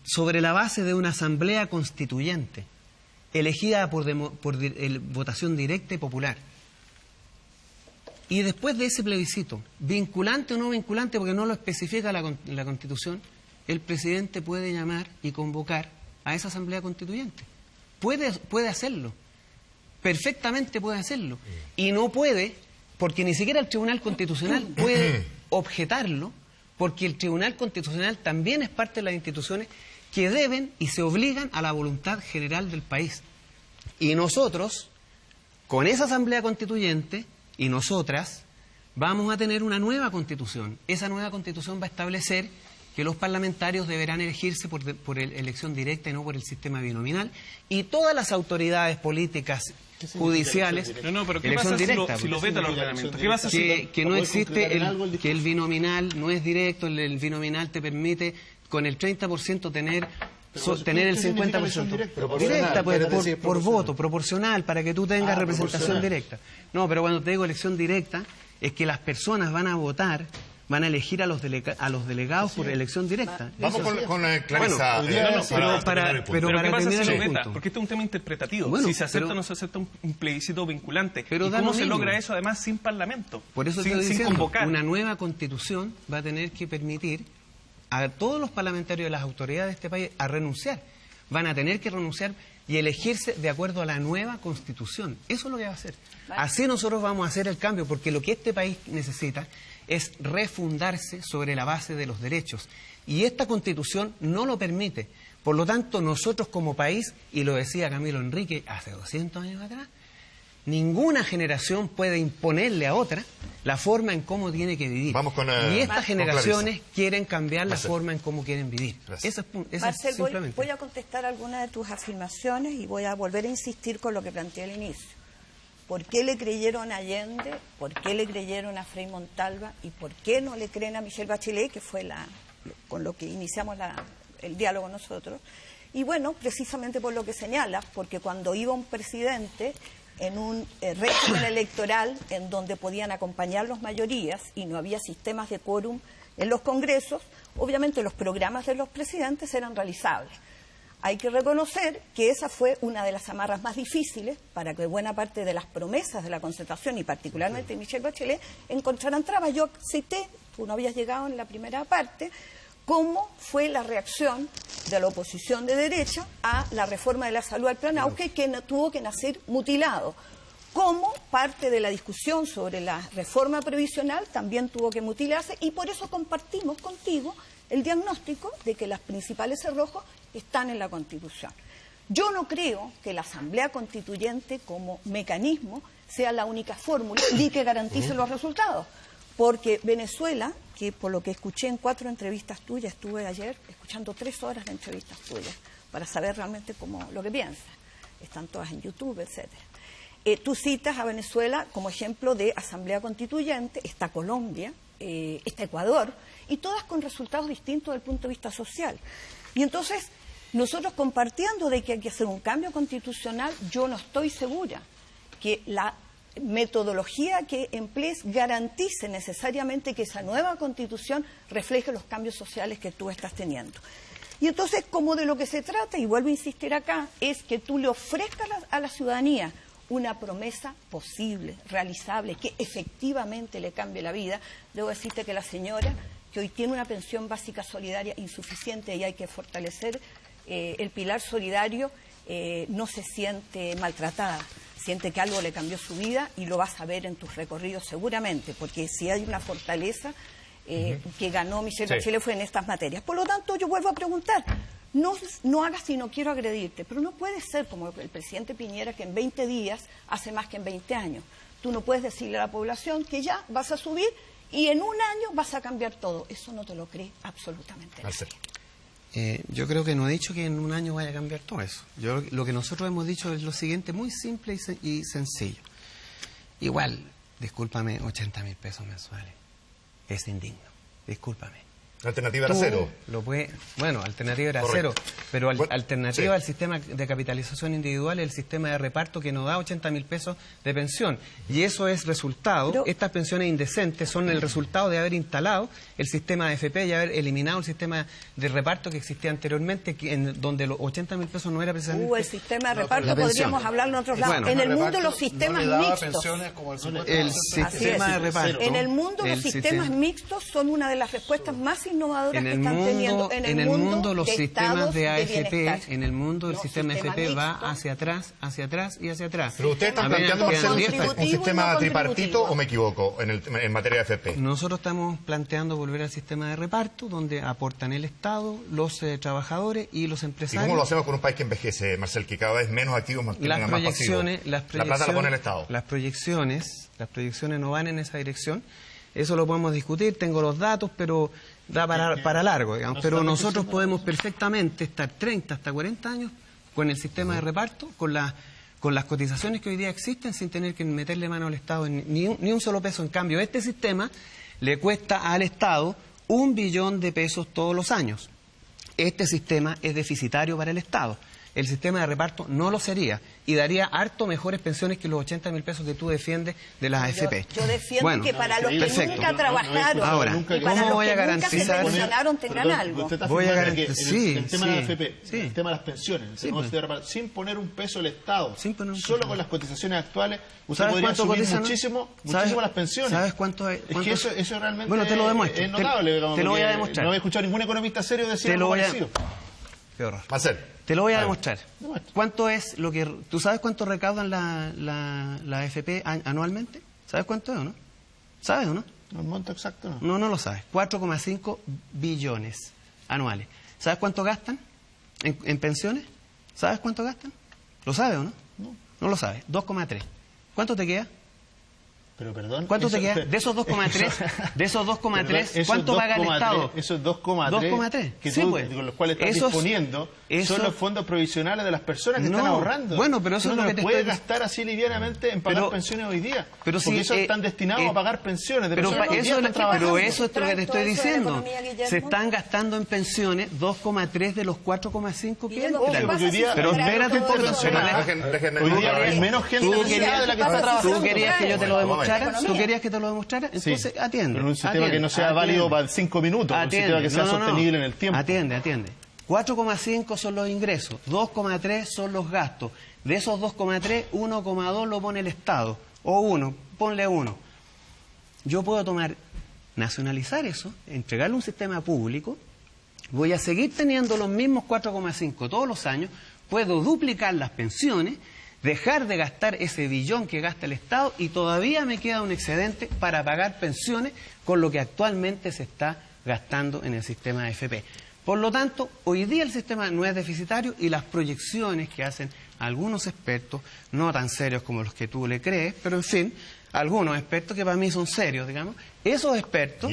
sobre la base de una asamblea constituyente elegida por votación directa y popular, y después de ese plebiscito, vinculante o no vinculante, porque no lo especifica la Constitución, el presidente puede llamar y convocar a esa asamblea constituyente. Puede hacerlo, perfectamente puede hacerlo, y no puede, porque ni siquiera el Tribunal Constitucional puede objetarlo, porque el Tribunal Constitucional también es parte de las instituciones que deben y se obligan a la voluntad general del país. Y nosotros, con esa Asamblea Constituyente, y nosotras, vamos a tener una nueva Constitución. Esa nueva Constitución va a establecer que los parlamentarios deberán elegirse por elección directa y no por el sistema binominal, y todas las autoridades políticas judiciales, pero ¿qué elección pasa directa, si lo veta el ordenamiento? ¿Qué pasa que no existe que el binominal no es directo, el binominal te permite con el 30% tener el 50%. Directa, pues, por voto, proporcional, para que tú tengas representación directa. No, pero cuando te digo elección directa, es que las personas van a votar, van a elegir a los delegados por elección directa. Vamos con Clarisa. Pero para terminar el punto. Porque este es un tema interpretativo. Bueno, si se acepta o no se acepta un plebiscito vinculante. Pero ¿Y cómo se logra eso además sin parlamento? Por eso sin convocar. Una nueva constitución va a tener que permitir a todos los parlamentarios de las autoridades de este país a renunciar. Van a tener que renunciar y elegirse de acuerdo a la nueva constitución. Eso es lo que va a hacer. Así nosotros vamos a hacer el cambio, porque lo que este país necesita es refundarse sobre la base de los derechos. Y esta Constitución no lo permite. Por lo tanto, nosotros como país, y lo decía Camilo Enrique hace 200 años atrás, ninguna generación puede imponerle a otra la forma en cómo tiene que vivir. Y estas generaciones quieren cambiar la forma en cómo quieren vivir. Eso es simplemente. Voy a contestar algunas de tus afirmaciones y voy a volver a insistir con lo que planteé al inicio. ¿Por qué le creyeron a Allende? ¿Por qué le creyeron a Frei Montalva? ¿Y por qué no le creen a Michelle Bachelet, que fue con lo que iniciamos el diálogo nosotros? Y bueno, precisamente por lo que señala, porque cuando iba un presidente en un régimen electoral en donde podían acompañar las mayorías y no había sistemas de quórum en los congresos, obviamente los programas de los presidentes eran realizables. Hay que reconocer que esa fue una de las amarras más difíciles para que buena parte de las promesas de la Concertación y particularmente Michelle Bachelet encontraran trabas. Yo cité, tú no habías llegado en la primera parte, cómo fue la reacción de la oposición de derecha a la reforma de la salud al Plan Auge, que tuvo que nacer mutilado. Como parte de la discusión sobre la reforma previsional también tuvo que mutilarse, y por eso compartimos contigo el diagnóstico de que los principales cerrojos están en la Constitución. Yo no creo que la Asamblea Constituyente como mecanismo sea la única fórmula ni que garantice los resultados, porque Venezuela, que por lo que escuché en 4 entrevistas tuyas, estuve ayer escuchando 3 horas de entrevistas tuyas para saber realmente lo que piensas. están todas en YouTube, etcétera. Tú citas a Venezuela como ejemplo de asamblea constituyente, está Colombia, está Ecuador, y todas con resultados distintos desde el punto de vista social. Y entonces, nosotros compartiendo de que hay que hacer un cambio constitucional, yo no estoy segura que la metodología que emplees garantice necesariamente que esa nueva constitución refleje los cambios sociales que tú estás teniendo. Y entonces, como de lo que se trata, y vuelvo a insistir acá, es que tú le ofrezcas a la ciudadanía una promesa posible, realizable, que efectivamente le cambie la vida. Debo decirte que la señora, que hoy tiene una pensión básica solidaria insuficiente y hay que fortalecer el pilar solidario, no se siente maltratada, siente que algo le cambió su vida y lo vas a ver en tus recorridos seguramente, porque si hay una fortaleza que ganó Michelle Bachelet fue en estas materias. Por lo tanto, yo vuelvo a preguntar, no hagas si no quiero agredirte, pero no puede ser como el presidente Piñera, que en 20 días hace más que en 20 años. Tú no puedes decirle a la población que ya vas a subir y en un año vas a cambiar todo. Eso no te lo cree absolutamente nadie. Yo creo que no he dicho que en un año vaya a cambiar todo eso. Lo que nosotros hemos dicho es lo siguiente, muy simple y sencillo. Igual, discúlpame, 80.000 pesos mensuales. Es indigno. Discúlpame. La alternativa era cero. Bueno, alternativa era cero, pero alternativa al sistema de capitalización individual es el sistema de reparto que nos da 80.000 pesos de pensión. Y eso es resultado, estas pensiones indecentes son el resultado de haber instalado el sistema de AFP y haber eliminado el sistema de reparto que existía anteriormente, donde los 80.000 pesos no era precisamente... el sistema de reparto podríamos hablarlo en otros lados. Bueno, en el mundo los sistemas mixtos. El sistema de reparto. En el mundo los sistemas mixtos son una de las respuestas más innovadoras que están teniendo en el mundo los sistemas de AFP, en el mundo el sistema AFP va hacia atrás y hacia atrás. Pero ustedes están planteando, Marcelo, un sistema tripartito, ¿o me equivoco en materia de AFP? Nosotros estamos planteando volver al sistema de reparto, donde aportan el Estado, los trabajadores y los empresarios. ¿Y cómo lo hacemos con un país que envejece, Marcel, que cada vez menos activos mantienen más pasivos? La plata la pone el Estado. Las proyecciones no van en esa dirección. Eso lo podemos discutir, tengo los datos, pero da para largo, digamos. Pero nosotros podemos perfectamente estar 30 hasta 40 años con el sistema de reparto, con las cotizaciones que hoy día existen, sin tener que meterle mano al Estado ni un solo peso. En cambio, este sistema le cuesta al Estado 1 billón de pesos todos los años. Este sistema es deficitario para el Estado. El sistema de reparto no lo sería y daría harto mejores pensiones que los 80.000 pesos que tú defiendes de las AFP. Yo defiendo que para los que nunca trabajaron ahora, y para ¿cómo los voy que a garantizar? nunca se pensionaron tengan algo. Voy a garantizar el tema de la AFP, el tema de las pensiones, sin poner un peso el Estado, solo con las cotizaciones actuales, usted podría subir muchísimo las pensiones. ¿Sabes cuánto es? Es que eso realmente te lo demuestro. Es notable. Te lo voy a demostrar. No he escuchado a ningún economista serio decir algo parecido. Qué horror. Marcel. Te lo voy a demostrar. ¿Cuánto es lo que... ¿Tú sabes cuánto recaudan la AFP anualmente? ¿Sabes cuánto es o no? ¿Sabes o no? No, el monto exacto no. No lo sabes. 4,5 billones anuales. ¿Sabes cuánto gastan en pensiones? ¿Sabes cuánto gastan? ¿Lo sabes o no? No lo sabes. 2,3. ¿Cuánto te queda? Pero perdón. ¿Cuánto te queda? De esos 2,3, ¿cuánto paga el Estado? Esos 2,3 que tú, con los cuales estás disponiendo son los fondos provisionales de las personas que están ahorrando. Bueno, pero eso es lo que te puedes gastar así livianamente en pagar pensiones hoy día. Porque esos están destinados a pagar pensiones de personas que están trabajando. Pero eso es lo que te estoy diciendo. Se están gastando en pensiones 2,3 de los 4,5 que entran. Pero espérate un poco. Hoy día hay menos gente de la que está trabajando. ¿Tú querías que yo te lo demostrara? ¿Tú querías que te lo demostrara? Entonces, atiende. Pero un sistema que no sea válido para 5 minutos, un sistema que sea sostenible en el tiempo. Atiende. 4,5 son los ingresos, 2,3 son los gastos. De esos 2,3, 1,2 lo pone el Estado. O 1, ponle 1. Yo puedo nacionalizar eso, entregarle un sistema público, voy a seguir teniendo los mismos 4,5 todos los años, puedo duplicar las pensiones, dejar de gastar ese billón que gasta el Estado y todavía me queda un excedente para pagar pensiones con lo que actualmente se está gastando en el sistema de AFP. Por lo tanto, hoy día el sistema no es deficitario y las proyecciones que hacen algunos expertos, no tan serios como los que tú le crees, pero en fin, algunos expertos que para mí son serios, digamos, esos expertos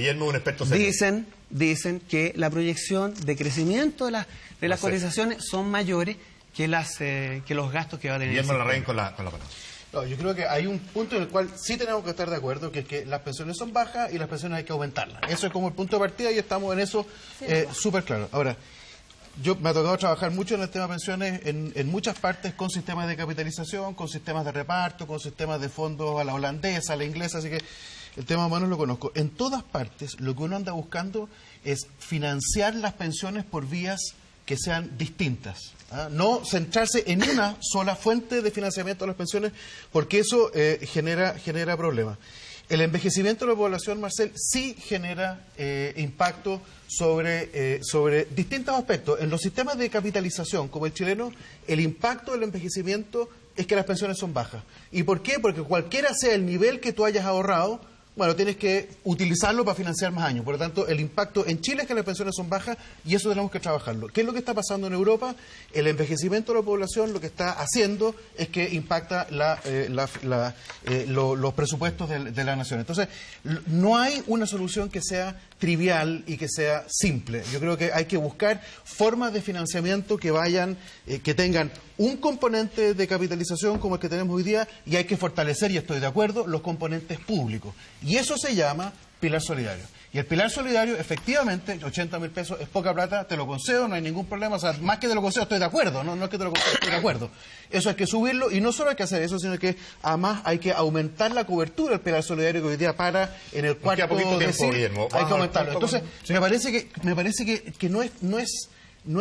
dicen que la proyección de crecimiento de las cotizaciones son mayores que los gastos que va a tener. Guillermo Larraín con la palabra. No, yo creo que hay un punto en el cual sí tenemos que estar de acuerdo, que es que las pensiones son bajas y las pensiones hay que aumentarlas. Eso es como el punto de partida y estamos en eso súper claro. Ahora, me ha tocado trabajar mucho en el tema de pensiones en muchas partes con sistemas de capitalización, con sistemas de reparto, con sistemas de fondos a la holandesa, a la inglesa, así que el tema más o menos lo conozco. En todas partes lo que uno anda buscando es financiar las pensiones por vías que sean distintas. No centrarse en una sola fuente de financiamiento de las pensiones, porque eso genera problemas. El envejecimiento de la población, Marcel, sí genera impacto sobre distintos aspectos. En los sistemas de capitalización, como el chileno, el impacto del envejecimiento es que las pensiones son bajas. ¿Y por qué? Porque cualquiera sea el nivel que tú hayas ahorrado, bueno, tienes que utilizarlo para financiar más años. Por lo tanto, el impacto en Chile es que las pensiones son bajas y eso tenemos que trabajarlo. ¿Qué es lo que está pasando en Europa? El envejecimiento de la población lo que está haciendo es que impacta los presupuestos de la nación. Entonces, no hay una solución que sea trivial y que sea simple. Yo creo que hay que buscar formas de financiamiento que tengan un componente de capitalización como el que tenemos hoy día, y hay que fortalecer, y estoy de acuerdo, los componentes públicos. Y eso se llama pilar solidario. Y el pilar solidario, efectivamente, 80.000 pesos es poca plata, te lo concedo, no hay ningún problema. O sea, más que te lo concedo, estoy de acuerdo, no es que te lo concedo, estoy de acuerdo. Eso hay que subirlo, y no solo hay que hacer eso, sino que además hay que aumentar la cobertura del pilar solidario que hoy día en el cuarto decil, Guillermo. Hay que aumentarlo. Entonces, me parece que no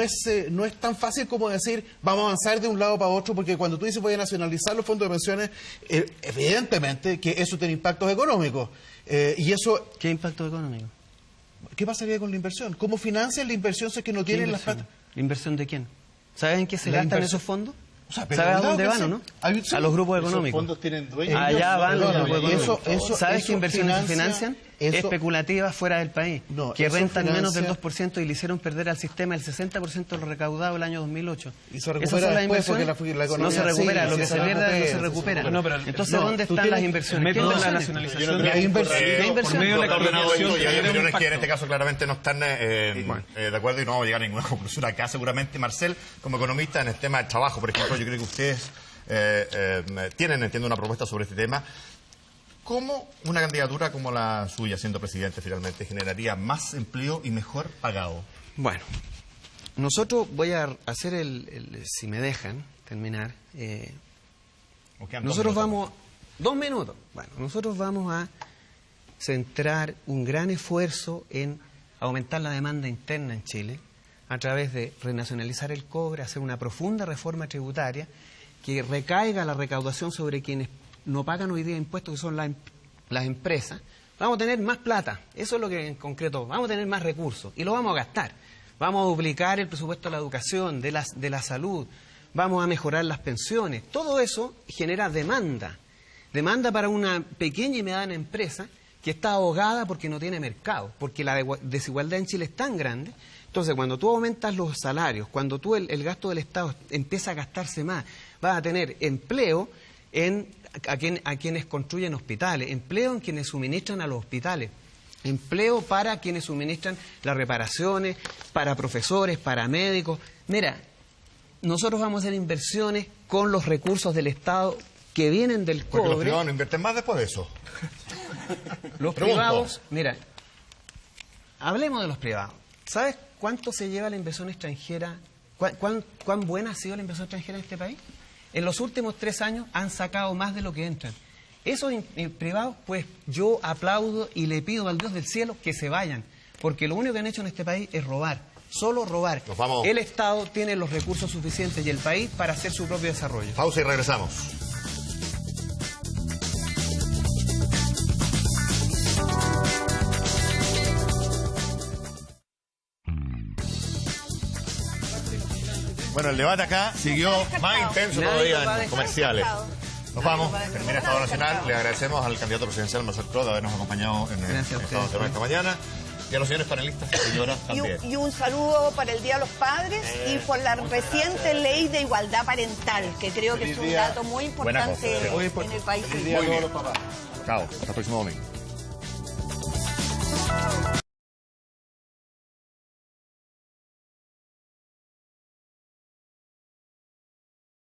es tan fácil como decir vamos a avanzar de un lado para otro, porque cuando tú dices voy a nacionalizar los fondos de pensiones, evidentemente que eso tiene impactos económicos. Y eso, ¿qué impacto económico? ¿Qué pasaría con la inversión? ¿Cómo financian la inversión si es que no tienen las plata? ¿La inversión de quién? ¿Sabes en qué se gastan esos fondos? O sea, ¿sabes a dónde van o no? A los grupos económicos. Esos fondos tienen dueños. Allá van los grupos económicos. Eso, ¿sabes qué inversiones se financian? Especulativas fuera del país, que rentan menos del 2% y le hicieron perder al sistema el 60% de lo recaudado el año 2008. Y se recupera después inversiones, porque la economía no se recupera, sí, lo que se pierde no se recupera. Entonces, ¿dónde están las inversiones? ¿Qué la nacionalización? Por medio de la coordinación, y hay opiniones que en este caso claramente no están de acuerdo, y no vamos a llegar a ninguna conclusión acá. Seguramente, Marcel, como economista en el tema del trabajo, por ejemplo, yo creo que ustedes entiendo, una propuesta sobre este tema. ¿Cómo una candidatura como la suya, siendo presidente finalmente, generaría más empleo y mejor pagado? Bueno, nosotros voy a hacer si me dejan terminar, nosotros vamos... 2 minutos. Bueno, nosotros vamos a centrar un gran esfuerzo en aumentar la demanda interna en Chile a través de renacionalizar el cobre, hacer una profunda reforma tributaria que recaiga la recaudación sobre quienes no pagan hoy día impuestos, que son las empresas. Vamos a tener más plata, eso es lo que en concreto, vamos a tener más recursos y lo vamos a gastar. Vamos a duplicar el presupuesto de la educación, de la salud, vamos a mejorar las pensiones. Todo eso genera demanda para una pequeña y mediana empresa que está ahogada porque no tiene mercado, porque la desigualdad en Chile es tan grande. Entonces, cuando tú aumentas los salarios, cuando tú el gasto del Estado empieza a gastarse más, vas a tener empleo a quienes construyen hospitales, empleo en quienes suministran a los hospitales, empleo para quienes suministran las reparaciones, para profesores, para médicos. Mira, nosotros vamos a hacer inversiones con los recursos del Estado que vienen del cobre. Porque los privados no invierten más después de eso. Los privados, mira, hablemos de los privados. ¿Sabes cuánto se lleva la inversión extranjera? ¿Cuán buena ha sido la inversión extranjera en este país? En los últimos 3 años han sacado más de lo que entran. Esos privados, pues yo aplaudo y le pido al Dios del cielo que se vayan, porque lo único que han hecho en este país es robar, solo robar. El Estado tiene los recursos suficientes y el país para hacer su propio desarrollo. Pausa y regresamos. Bueno, el debate acá siguió más intenso todavía en comerciales. Nos vamos, termina Estado Nacional. Le agradecemos al candidato presidencial Marcel Clos de habernos acompañado en el Estado Nacional esta mañana. Y a los señores panelistas y señoras también. Y un saludo para el Día de los Padres y por la reciente ley de igualdad parental, que creo que es un dato muy importante en el país. Chao, hasta el próximo domingo.